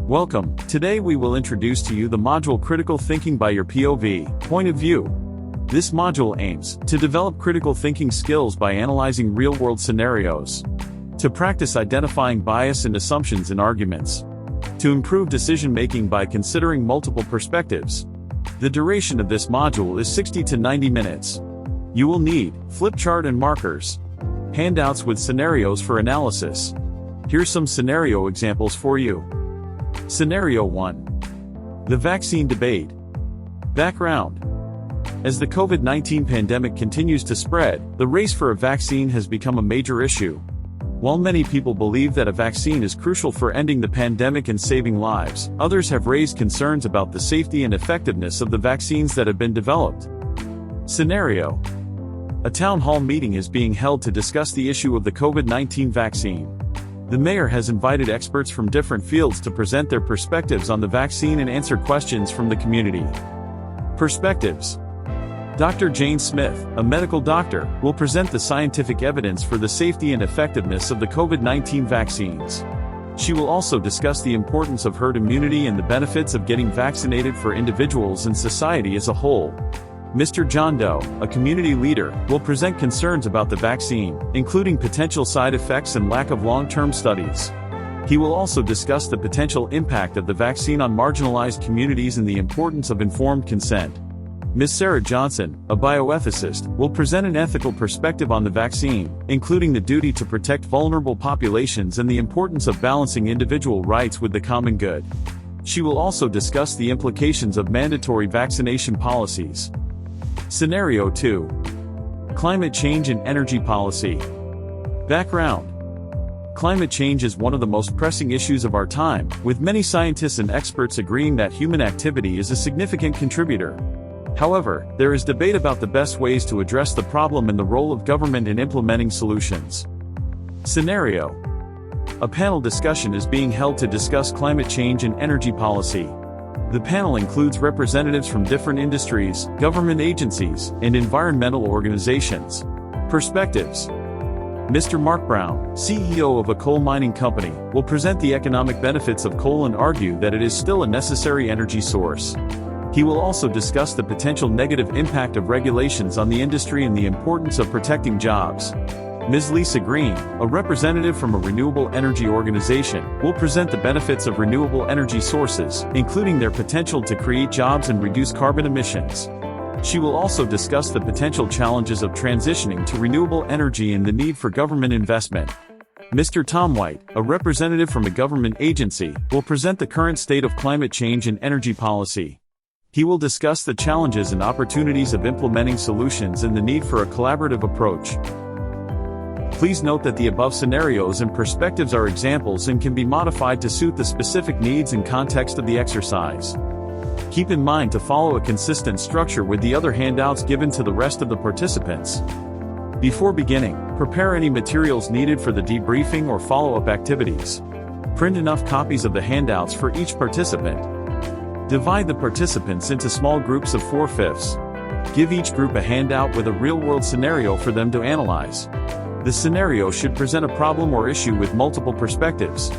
Welcome. Today we will introduce to you the module Critical Thinking by Your POV, Point of View. This module aims to develop critical thinking skills by analyzing real-world scenarios, to practice identifying bias and assumptions in arguments, to improve decision-making by considering multiple perspectives. The duration of this module is 60 to 90 minutes. You will need flip chart and markers, handouts with scenarios for analysis. Here's some scenario examples for you. Scenario 1. The vaccine debate. Background. As the COVID-19 pandemic continues to spread, the race for a vaccine has become a major issue. While many people believe that a vaccine is crucial for ending the pandemic and saving lives, others have raised concerns about the safety and effectiveness of the vaccines that have been developed. Scenario. A town hall meeting is being held to discuss the issue of the COVID-19 vaccine. The mayor has invited experts from different fields to present their perspectives on the vaccine and answer questions from the community. Perspectives. Dr. Jane Smith, a medical doctor, will present the scientific evidence for the safety and effectiveness of the COVID-19 vaccines. She will also discuss the importance of herd immunity and the benefits of getting vaccinated for individuals and society as a whole. Mr. John Doe, a community leader, will present concerns about the vaccine, including potential side effects and lack of long-term studies. He will also discuss the potential impact of the vaccine on marginalized communities and the importance of informed consent. Ms. Sarah Johnson, a bioethicist, will present an ethical perspective on the vaccine, including the duty to protect vulnerable populations and the importance of balancing individual rights with the common good. She will also discuss the implications of mandatory vaccination policies. Scenario 2. Climate change and energy policy. Background. Climate change is one of the most pressing issues of our time, with many scientists and experts agreeing that human activity is a significant contributor. However, there is debate about the best ways to address the problem and the role of government in implementing solutions. Scenario. A panel discussion is being held to discuss climate change and energy policy. The panel includes representatives from different industries, government agencies, and environmental organizations. Perspectives. Mr. Mark Brown, CEO of a coal mining company, will present the economic benefits of coal and argue that it is still a necessary energy source. He will also discuss the potential negative impact of regulations on the industry and the importance of protecting jobs. Ms. Lisa Green, a representative from a renewable energy organization, will present the benefits of renewable energy sources, including their potential to create jobs and reduce carbon emissions. She will also discuss the potential challenges of transitioning to renewable energy and the need for government investment. Mr. Tom White, a representative from a government agency, will present the current state of climate change and energy policy. He will discuss the challenges and opportunities of implementing solutions and the need for a collaborative approach. Please note that the above scenarios and perspectives are examples and can be modified to suit the specific needs and context of the exercise. Keep in mind to follow a consistent structure with the other handouts given to the rest of the participants. Before beginning, prepare any materials needed for the debriefing or follow-up activities. Print enough copies of the handouts for each participant. Divide the participants into small groups of 4/5. Give each group a handout with a real-world scenario for them to analyze. The scenario should present a problem or issue with multiple perspectives.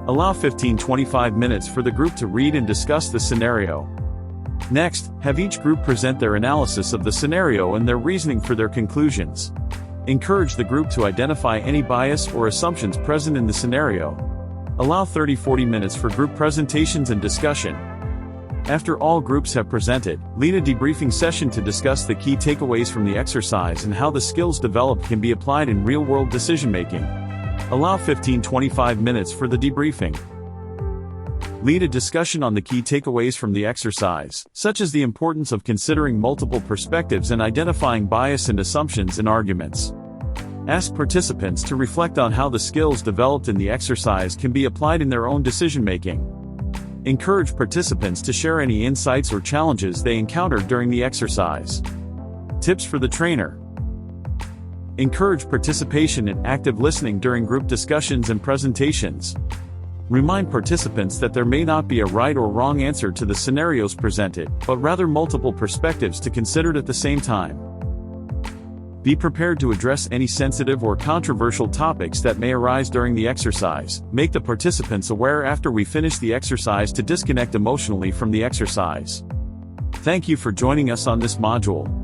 Allow 15-25 minutes for the group to read and discuss the scenario. Next, have each group present their analysis of the scenario and their reasoning for their conclusions. Encourage the group to identify any bias or assumptions present in the scenario. Allow 30-40 minutes for group presentations and discussion. After all groups have presented, lead a debriefing session to discuss the key takeaways from the exercise and how the skills developed can be applied in real-world decision-making. Allow 15-25 minutes for the debriefing. Lead a discussion on the key takeaways from the exercise, such as the importance of considering multiple perspectives and identifying bias and assumptions in arguments. Ask participants to reflect on how the skills developed in the exercise can be applied in their own decision-making. Encourage participants to share any insights or challenges they encountered during the exercise. Tips for the trainer. Encourage participation and active listening during group discussions and presentations. Remind participants that there may not be a right or wrong answer to the scenarios presented, but rather multiple perspectives to consider at the same time. Be prepared to address any sensitive or controversial topics that may arise during the exercise. Make the participants aware after we finish the exercise to disconnect emotionally from the exercise. Thank you for joining us on this module.